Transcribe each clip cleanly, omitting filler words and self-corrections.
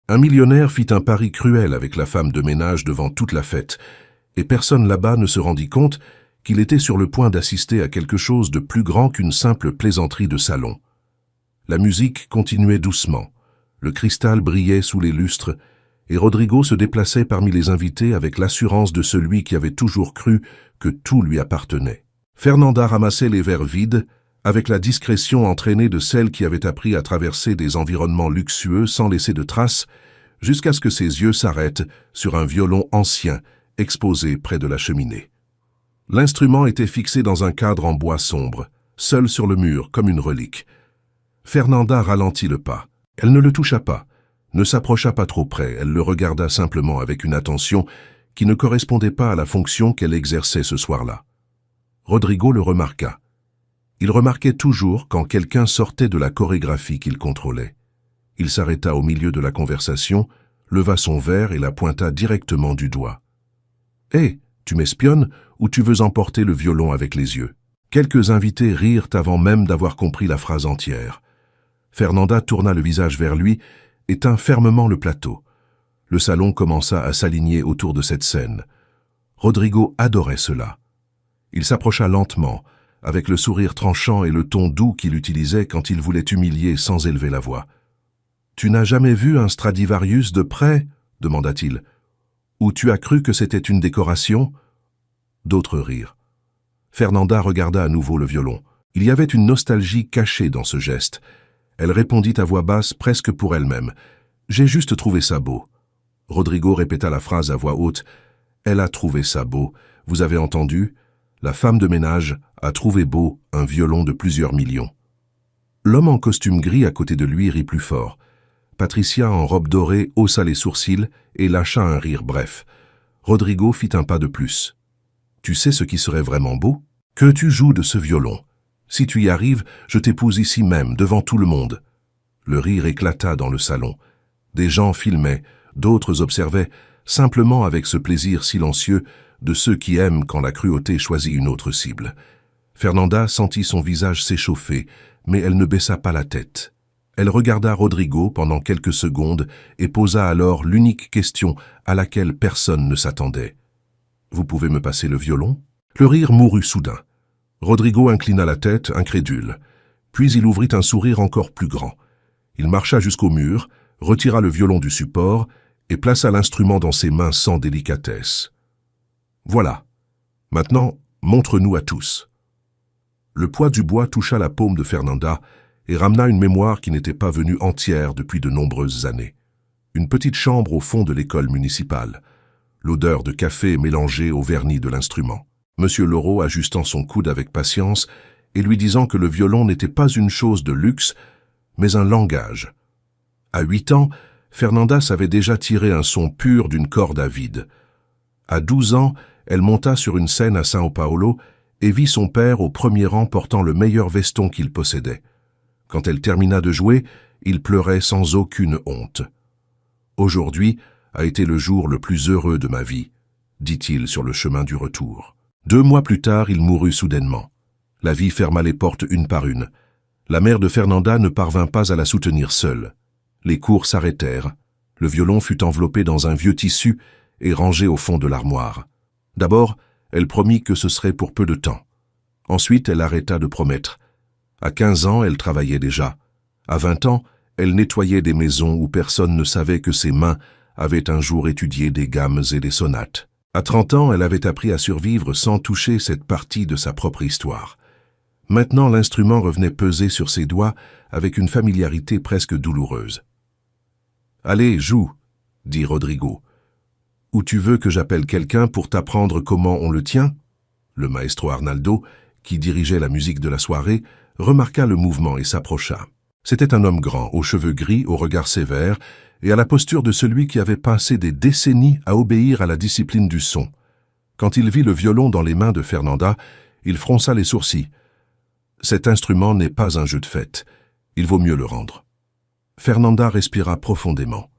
Un millionnaire fit un pari cruel avec la femme de ménage devant toute la fête, et personne là-bas ne se rendit compte qu'il était sur le point d'assister à quelque chose de plus grand qu'une simple plaisanterie de salon. La musique continuait doucement, le cristal brillait sous les lustres, et Rodrigo se déplaçait parmi les invités avec l'assurance de celui qui avait toujours cru que tout lui appartenait. Fernanda ramassait les verres vides, avec la discrétion entraînée de celle qui avait appris à traverser des environnements luxueux sans laisser de traces, jusqu'à ce que ses yeux s'arrêtent sur un violon ancien exposé près de la cheminée. L'instrument était fixé dans un cadre en bois sombre, seul sur le mur comme une relique. Fernanda ralentit le pas. Elle ne le toucha pas, ne s'approcha pas trop près, elle le regarda simplement avec une attention qui ne correspondait pas à la fonction qu'elle exerçait ce soir-là. Rodrigo le remarqua. Il remarquait toujours quand quelqu'un sortait de la chorégraphie qu'il contrôlait. Il s'arrêta au milieu de la conversation, leva son verre et la pointa directement du doigt. « Hé, tu m'espionnes ou tu veux emporter le violon avec les yeux ?» Quelques invités rirent avant même d'avoir compris la phrase entière. Fernanda tourna le visage vers lui et tint fermement le plateau. Le salon commença à s'aligner autour de cette scène. Rodrigo adorait cela. Il s'approcha lentement, avec le sourire tranchant et le ton doux qu'il utilisait quand il voulait humilier sans élever la voix. « Tu n'as jamais vu un Stradivarius de près ?» demanda-t-il. « Ou tu as cru que c'était une décoration ?» D'autres rirent. Fernanda regarda à nouveau le violon. Il y avait une nostalgie cachée dans ce geste. Elle répondit à voix basse, presque pour elle-même. « J'ai juste trouvé ça beau. » Rodrigo répéta la phrase à voix haute. « Elle a trouvé ça beau. Vous avez entendu ? La femme de ménage a trouvé beau un violon de plusieurs millions. » L'homme en costume gris à côté de lui rit plus fort. Patricia, en robe dorée, haussa les sourcils et lâcha un rire bref. Rodrigo fit un pas de plus. « Tu sais ce qui serait vraiment beau ? Que tu joues de ce violon. Si tu y arrives, je t'épouse ici même, devant tout le monde. » Le rire éclata dans le salon. Des gens filmaient, d'autres observaient, simplement avec ce plaisir silencieux de ceux qui aiment quand la cruauté choisit une autre cible. Fernanda sentit son visage s'échauffer, mais elle ne baissa pas la tête. Elle regarda Rodrigo pendant quelques secondes et posa alors l'unique question à laquelle personne ne s'attendait. « Vous pouvez me passer le violon ?» Le rire mourut soudain. Rodrigo inclina la tête, incrédule. Puis il ouvrit un sourire encore plus grand. Il marcha jusqu'au mur, retira le violon du support et plaça l'instrument dans ses mains sans délicatesse. « Voilà. Maintenant, montre-nous à tous. » Le poids du bois toucha la paume de Fernanda et ramena une mémoire qui n'était pas venue entière depuis de nombreuses années. Une petite chambre au fond de l'école municipale. L'odeur de café mélangée au vernis de l'instrument. Monsieur Laureau ajustant son coude avec patience et lui disant que le violon n'était pas une chose de luxe, mais un langage. À 8 ans, Fernanda savait déjà tirer un son pur d'une corde à vide. À 12 ans, elle monta sur une scène à São Paulo et vit son père au premier rang portant le meilleur veston qu'il possédait. Quand elle termina de jouer, il pleurait sans aucune honte. « Aujourd'hui a été le jour le plus heureux de ma vie », dit-il sur le chemin du retour. 2 mois plus tard, il mourut soudainement. La vie ferma les portes une par une. La mère de Fernanda ne parvint pas à la soutenir seule. Les cours s'arrêtèrent. Le violon fut enveloppé dans un vieux tissu et rangé au fond de l'armoire. D'abord, elle promit que ce serait pour peu de temps. Ensuite, elle arrêta de promettre. À 15 ans, elle travaillait déjà. À 20 ans, elle nettoyait des maisons où personne ne savait que ses mains avaient un jour étudié des gammes et des sonates. À 30 ans, elle avait appris à survivre sans toucher cette partie de sa propre histoire. Maintenant, l'instrument revenait peser sur ses doigts avec une familiarité presque douloureuse. « Allez, joue !» dit Rodrigo. « Ou tu veux que j'appelle quelqu'un pour t'apprendre comment on le tient ?» Le maestro Arnaldo, qui dirigeait la musique de la soirée, remarqua le mouvement et s'approcha. C'était un homme grand, aux cheveux gris, au regard sévère, et à la posture de celui qui avait passé des décennies à obéir à la discipline du son. Quand il vit le violon dans les mains de Fernanda, il fronça les sourcils. Cet instrument n'est pas un jeu de fête. Il vaut mieux le rendre. Fernanda respira profondément.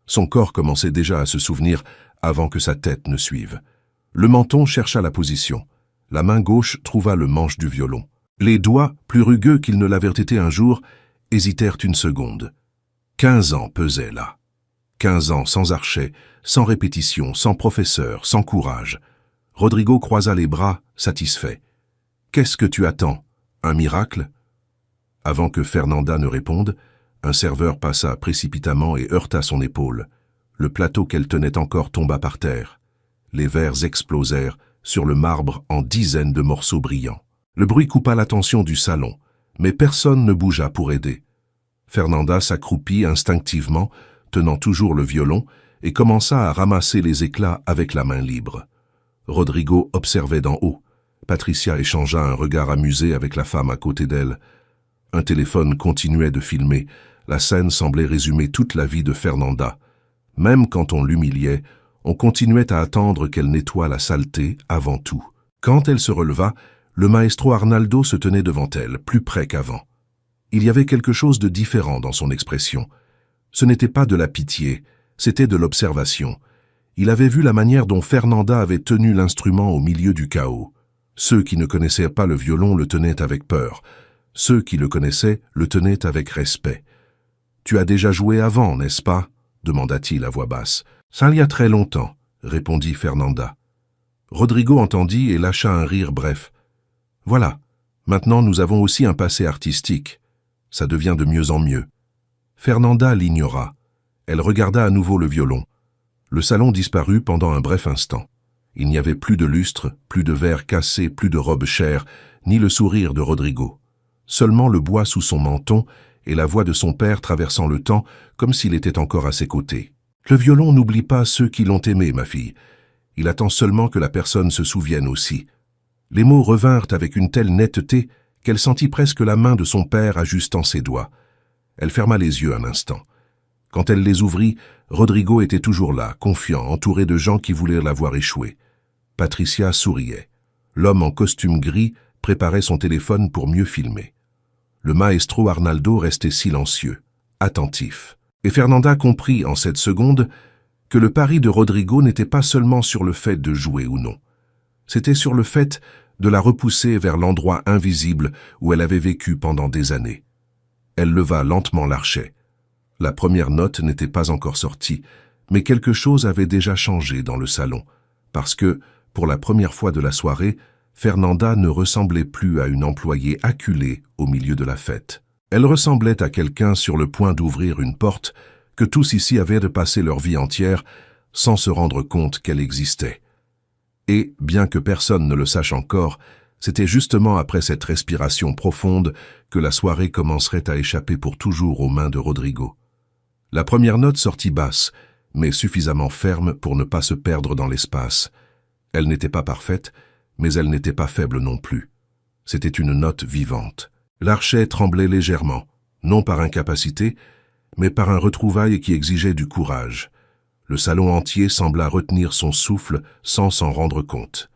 Son corps commençait déjà à se souvenir avant que sa tête ne suive. Le menton chercha la position. La main gauche trouva le manche du violon. Les doigts, plus rugueux qu'ils ne l'avaient été un jour, hésitèrent une seconde. 15 ans pesaient là. 15 ans sans archet, sans répétition, sans professeur, sans courage. Rodrigo croisa les bras, satisfait. « Qu'est-ce que tu attends? Un miracle ?» Avant que Fernanda ne réponde, un serveur passa précipitamment et heurta son épaule. Le plateau qu'elle tenait encore tomba par terre. Les verres explosèrent sur le marbre en dizaines de morceaux brillants. Le bruit coupa l'attention du salon, mais personne ne bougea pour aider. Fernanda s'accroupit instinctivement, tenant toujours le violon, et commença à ramasser les éclats avec la main libre. Rodrigo observait d'en haut. Patricia échangea un regard amusé avec la femme à côté d'elle. Un téléphone continuait de filmer. La scène semblait résumer toute la vie de Fernanda. Même quand on l'humiliait, on continuait à attendre qu'elle nettoie la saleté avant tout. Quand elle se releva, le maestro Arnaldo se tenait devant elle, plus près qu'avant. Il y avait quelque chose de différent dans son expression. Ce n'était pas de la pitié, c'était de l'observation. Il avait vu la manière dont Fernanda avait tenu l'instrument au milieu du chaos. Ceux qui ne connaissaient pas le violon le tenaient avec peur. Ceux qui le connaissaient le tenaient avec respect. « Tu as déjà joué avant, n'est-ce pas ?» demanda-t-il à voix basse. « Ça il y a très longtemps, » répondit Fernanda. Rodrigo entendit et lâcha un rire bref. « Voilà, maintenant nous avons aussi un passé artistique. Ça devient de mieux en mieux. » Fernanda l'ignora. Elle regarda à nouveau le violon. Le salon disparut pendant un bref instant. Il n'y avait plus de lustre, plus de verres cassés, plus de robes chères, ni le sourire de Rodrigo. Seulement le bois sous son menton et la voix de son père traversant le temps comme s'il était encore à ses côtés. « Le violon n'oublie pas ceux qui l'ont aimé, ma fille. Il attend seulement que la personne se souvienne aussi. » Les mots revinrent avec une telle netteté qu'elle sentit presque la main de son père ajustant ses doigts. Elle ferma les yeux un instant. Quand elle les ouvrit, Rodrigo était toujours là, confiant, entouré de gens qui voulaient la voir échouer. Patricia souriait. L'homme en costume gris préparait son téléphone pour mieux filmer. Le maestro Arnaldo restait silencieux, attentif. Et Fernanda comprit en cette seconde que le pari de Rodrigo n'était pas seulement sur le fait de jouer ou non. C'était sur le fait de la repousser vers l'endroit invisible où elle avait vécu pendant des années. Elle leva lentement l'archet. La première note n'était pas encore sortie, mais quelque chose avait déjà changé dans le salon, parce que, pour la première fois de la soirée, Fernanda ne ressemblait plus à une employée acculée au milieu de la fête. Elle ressemblait à quelqu'un sur le point d'ouvrir une porte que tous ici avaient de passer leur vie entière sans se rendre compte qu'elle existait. Et, bien que personne ne le sache encore, c'était justement après cette respiration profonde que la soirée commencerait à échapper pour toujours aux mains de Rodrigo. La première note sortit basse, mais suffisamment ferme pour ne pas se perdre dans l'espace. Elle n'était pas parfaite, mais elle n'était pas faible non plus. C'était une note vivante. L'archet tremblait légèrement, non par incapacité, mais par un retrouvaille qui exigeait du courage. Le salon entier sembla retenir son souffle sans s'en rendre compte.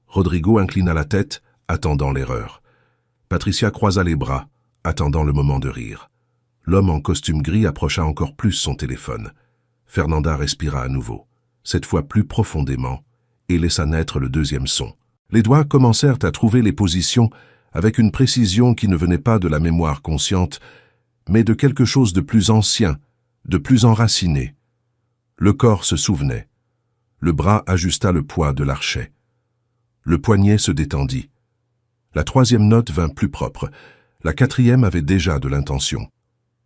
Rodrigo inclina la tête, attendant l'erreur. Patricia croisa les bras, attendant le moment de rire. L'homme en costume gris approcha encore plus son téléphone. Fernanda respira à nouveau, cette fois plus profondément, et laissa naître le deuxième son. Les doigts commencèrent à trouver les positions avec une précision qui ne venait pas de la mémoire consciente, mais de quelque chose de plus ancien, de plus enraciné. Le corps se souvenait. Le bras ajusta le poids de l'archet. Le poignet se détendit. La troisième note vint plus propre. La quatrième avait déjà de l'intention.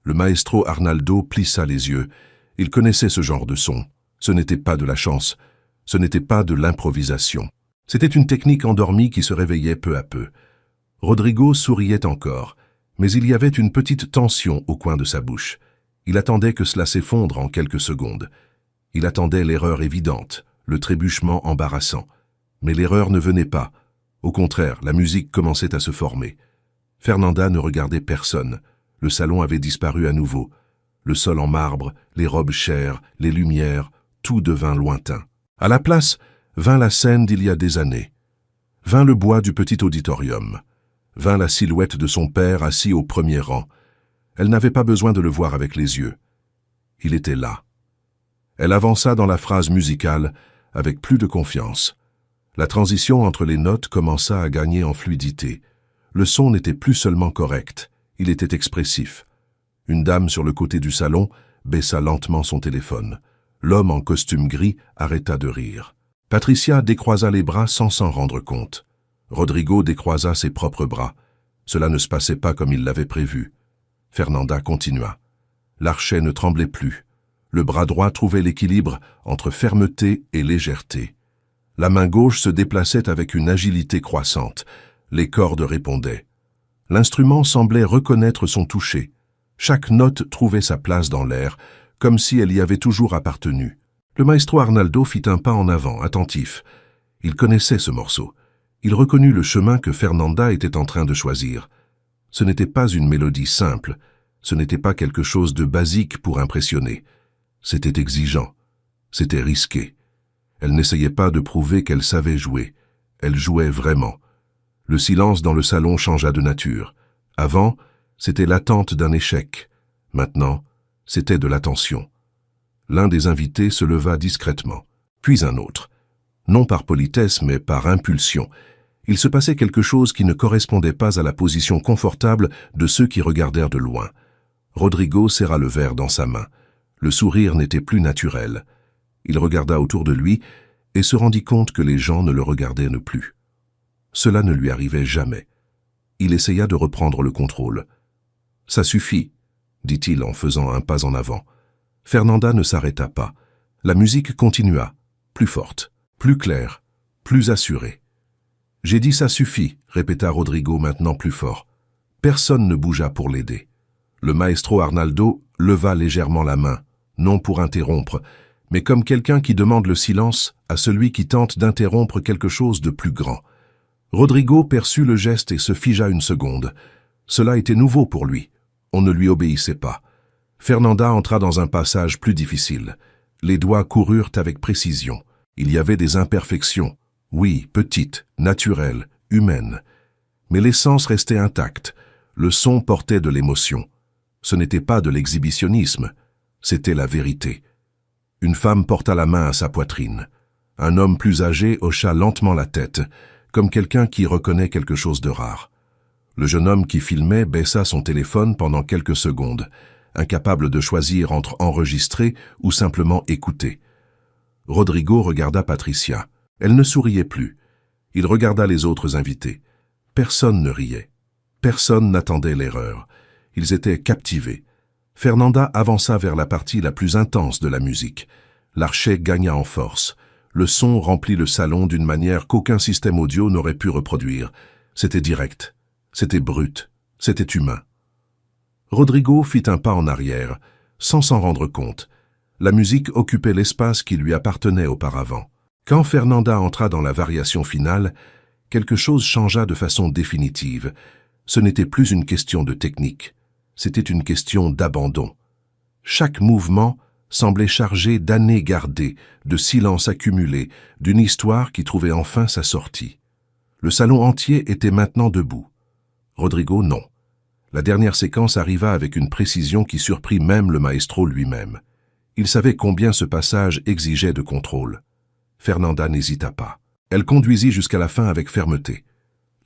Le maestro Arnaldo plissa les yeux. Il connaissait ce genre de son. Ce n'était pas de la chance. Ce n'était pas de l'improvisation. C'était une technique endormie qui se réveillait peu à peu. Rodrigo souriait encore, mais il y avait une petite tension au coin de sa bouche. Il attendait que cela s'effondre en quelques secondes. Il attendait l'erreur évidente, le trébuchement embarrassant. Mais l'erreur ne venait pas. Au contraire, la musique commençait à se former. Fernanda ne regardait personne. Le salon avait disparu à nouveau. Le sol en marbre, les robes chères, les lumières, tout devint lointain. À la place, vint la scène d'il y a des années. Vint le bois du petit auditorium. Vint la silhouette de son père assis au premier rang. Elle n'avait pas besoin de le voir avec les yeux. Il était là. Elle avança dans la phrase musicale avec plus de confiance. La transition entre les notes commença à gagner en fluidité. Le son n'était plus seulement correct, il était expressif. Une dame sur le côté du salon baissa lentement son téléphone. L'homme en costume gris arrêta de rire. Patricia décroisa les bras sans s'en rendre compte. Rodrigo décroisa ses propres bras. Cela ne se passait pas comme il l'avait prévu. Fernanda continua. L'archet ne tremblait plus. Le bras droit trouvait l'équilibre entre fermeté et légèreté. La main gauche se déplaçait avec une agilité croissante. Les cordes répondaient. L'instrument semblait reconnaître son toucher. Chaque note trouvait sa place dans l'air, comme si elle y avait toujours appartenu. Le maestro Arnaldo fit un pas en avant, attentif. Il connaissait ce morceau. Il reconnut le chemin que Fernanda était en train de choisir. Ce n'était pas une mélodie simple, ce n'était pas quelque chose de basique pour impressionner. C'était exigeant, c'était risqué. Elle n'essayait pas de prouver qu'elle savait jouer, elle jouait vraiment. Le silence dans le salon changea de nature. Avant, c'était l'attente d'un échec. Maintenant, c'était de l'attention. L'un des invités se leva discrètement, puis un autre. Non par politesse, mais par impulsion. Il se passait quelque chose qui ne correspondait pas à la position confortable de ceux qui regardèrent de loin. Rodrigo serra le verre dans sa main. Le sourire n'était plus naturel. Il regarda autour de lui et se rendit compte que les gens ne le regardaient plus. Cela ne lui arrivait jamais. Il essaya de reprendre le contrôle. « Ça suffit », dit-il en faisant un pas en avant. Fernanda ne s'arrêta pas. La musique continua, plus forte, plus claire, plus assurée. « J'ai dit ça suffit », répéta Rodrigo maintenant plus fort. Personne ne bougea pour l'aider. Le maestro Arnaldo leva légèrement la main, non pour interrompre, mais comme quelqu'un qui demande le silence à celui qui tente d'interrompre quelque chose de plus grand. Rodrigo perçut le geste et se figea une seconde. Cela était nouveau pour lui. On ne lui obéissait pas. Fernanda entra dans un passage plus difficile. Les doigts coururent avec précision. Il y avait des imperfections. Oui, petites, naturelles, humaines. Mais l'essence restait intacte. Le son portait de l'émotion. Ce n'était pas de l'exhibitionnisme. C'était la vérité. Une femme porta la main à sa poitrine. Un homme plus âgé hocha lentement la tête, comme quelqu'un qui reconnaît quelque chose de rare. Le jeune homme qui filmait baissa son téléphone pendant quelques secondes, incapable de choisir entre enregistrer ou simplement écouter. Rodrigo regarda Patricia. Elle ne souriait plus. Il regarda les autres invités. Personne ne riait. Personne n'attendait l'erreur. Ils étaient captivés. Fernanda avança vers la partie la plus intense de la musique. L'archet gagna en force. Le son remplit le salon d'une manière qu'aucun système audio n'aurait pu reproduire. C'était direct, c'était brut, c'était humain. Rodrigo fit un pas en arrière, sans s'en rendre compte. La musique occupait l'espace qui lui appartenait auparavant. Quand Fernanda entra dans la variation finale, quelque chose changea de façon définitive. Ce n'était plus une question de technique, c'était une question d'abandon. Chaque mouvement semblait chargé d'années gardées, de silence accumulé, d'une histoire qui trouvait enfin sa sortie. Le salon entier était maintenant debout. Rodrigo, non. La dernière séquence arriva avec une précision qui surprit même le maestro lui-même. Il savait combien ce passage exigeait de contrôle. Fernanda n'hésita pas. Elle conduisit jusqu'à la fin avec fermeté.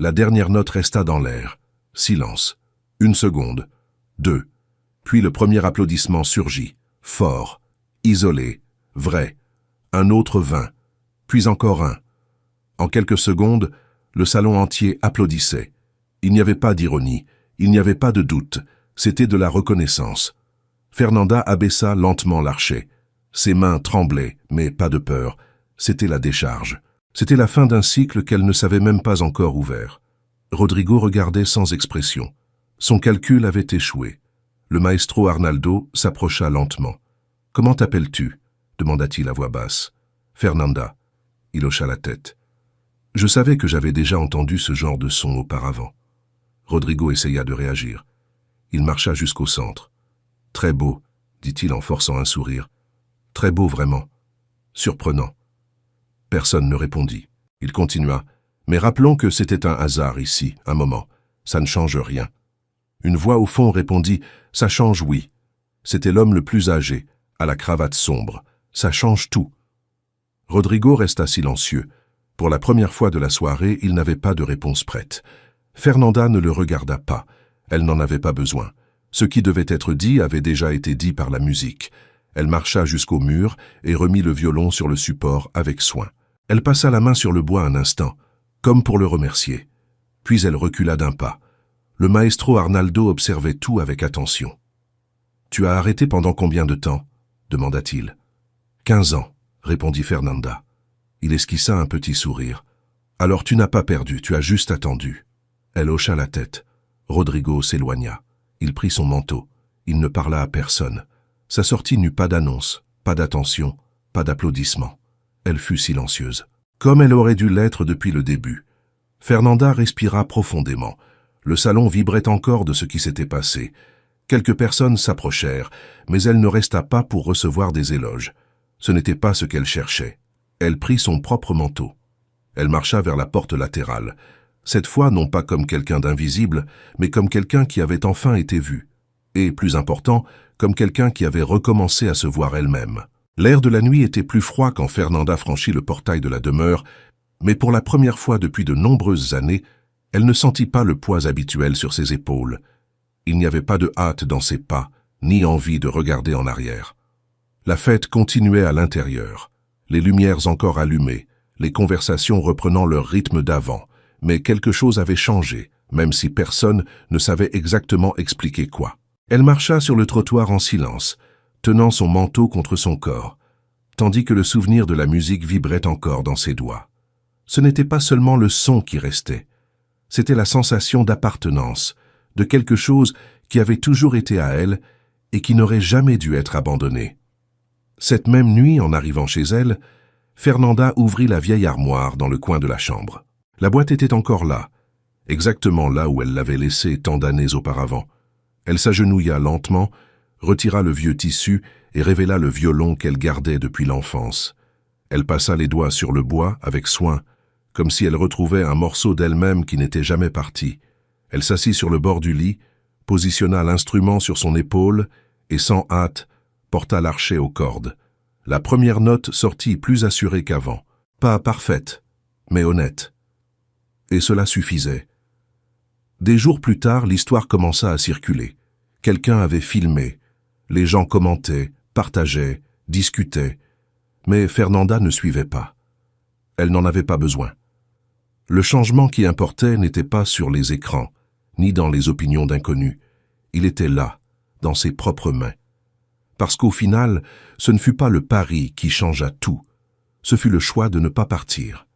La dernière note resta dans l'air. Silence. 1 seconde. 2. Puis le premier applaudissement surgit. Fort, isolé, vrai. Un autre vint, puis encore un. En quelques secondes, le salon entier applaudissait. Il n'y avait pas d'ironie, il n'y avait pas de doute, c'était de la reconnaissance. Fernanda abaissa lentement l'archet. Ses mains tremblaient, mais pas de peur. C'était la décharge. C'était la fin d'un cycle qu'elle ne savait même pas encore ouvert. Rodrigo regardait sans expression. Son calcul avait échoué. Le maestro Arnaldo s'approcha lentement. « Comment t'appelles-tu » demanda-t-il à voix basse. « Fernanda. » Il hocha la tête. Je savais que j'avais déjà entendu ce genre de son auparavant. Rodrigo essaya de réagir. Il marcha jusqu'au centre. « Très beau, » dit-il en forçant un sourire. « Très beau, vraiment. Surprenant. » Personne ne répondit. Il continua. « Mais rappelons que c'était un hasard ici, un moment. Ça ne change rien. » Une voix au fond répondit « Ça change, oui. » C'était l'homme le plus âgé, à la cravate sombre. « Ça change tout. » Rodrigo resta silencieux. Pour la première fois de la soirée, il n'avait pas de réponse prête. Fernanda ne le regarda pas. Elle n'en avait pas besoin. Ce qui devait être dit avait déjà été dit par la musique. Elle marcha jusqu'au mur et remit le violon sur le support avec soin. Elle passa la main sur le bois un instant, comme pour le remercier. Puis elle recula d'un pas. Le maestro Arnaldo observait tout avec attention. « Tu as arrêté pendant combien de temps ?» demanda-t-il. « 15 ans, répondit Fernanda. Il esquissa un petit sourire. « Alors tu n'as pas perdu, tu as juste attendu. » Elle hocha la tête. Rodrigo s'éloigna. Il prit son manteau. Il ne parla à personne. Sa sortie n'eut pas d'annonce, pas d'attention, pas d'applaudissements. Elle fut silencieuse, comme elle aurait dû l'être depuis le début. Fernanda respira profondément. Le salon vibrait encore de ce qui s'était passé. Quelques personnes s'approchèrent, mais elle ne resta pas pour recevoir des éloges. Ce n'était pas ce qu'elle cherchait. Elle prit son propre manteau. Elle marcha vers la porte latérale. Cette fois, non pas comme quelqu'un d'invisible, mais comme quelqu'un qui avait enfin été vu. Et, plus important, comme quelqu'un qui avait recommencé à se voir elle-même. L'air de la nuit était plus froid quand Fernanda franchit le portail de la demeure, mais pour la première fois depuis de nombreuses années, elle ne sentit pas le poids habituel sur ses épaules. Il n'y avait pas de hâte dans ses pas, ni envie de regarder en arrière. La fête continuait à l'intérieur, les lumières encore allumées, les conversations reprenant leur rythme d'avant, mais quelque chose avait changé, même si personne ne savait exactement expliquer quoi. Elle marcha sur le trottoir en silence, tenant son manteau contre son corps, tandis que le souvenir de la musique vibrait encore dans ses doigts. Ce n'était pas seulement le son qui restait, c'était la sensation d'appartenance, de quelque chose qui avait toujours été à elle et qui n'aurait jamais dû être abandonné. Cette même nuit, en arrivant chez elle, Fernanda ouvrit la vieille armoire dans le coin de la chambre. La boîte était encore là, exactement là où elle l'avait laissée tant d'années auparavant. Elle s'agenouilla lentement, retira le vieux tissu et révéla le violon qu'elle gardait depuis l'enfance. Elle passa les doigts sur le bois avec soin, comme si elle retrouvait un morceau d'elle-même qui n'était jamais parti. Elle s'assit sur le bord du lit, positionna l'instrument sur son épaule et, sans hâte, porta l'archet aux cordes. La première note sortit plus assurée qu'avant, pas parfaite, mais honnête. Et cela suffisait. Des jours plus tard, l'histoire commença à circuler. Quelqu'un avait filmé. Les gens commentaient, partageaient, discutaient. Mais Fernanda ne suivait pas. Elle n'en avait pas besoin. Le changement qui importait n'était pas sur les écrans, ni dans les opinions d'inconnus. Il était là, dans ses propres mains. Parce qu'au final, ce ne fut pas le pari qui changea tout. Ce fut le choix de ne pas partir.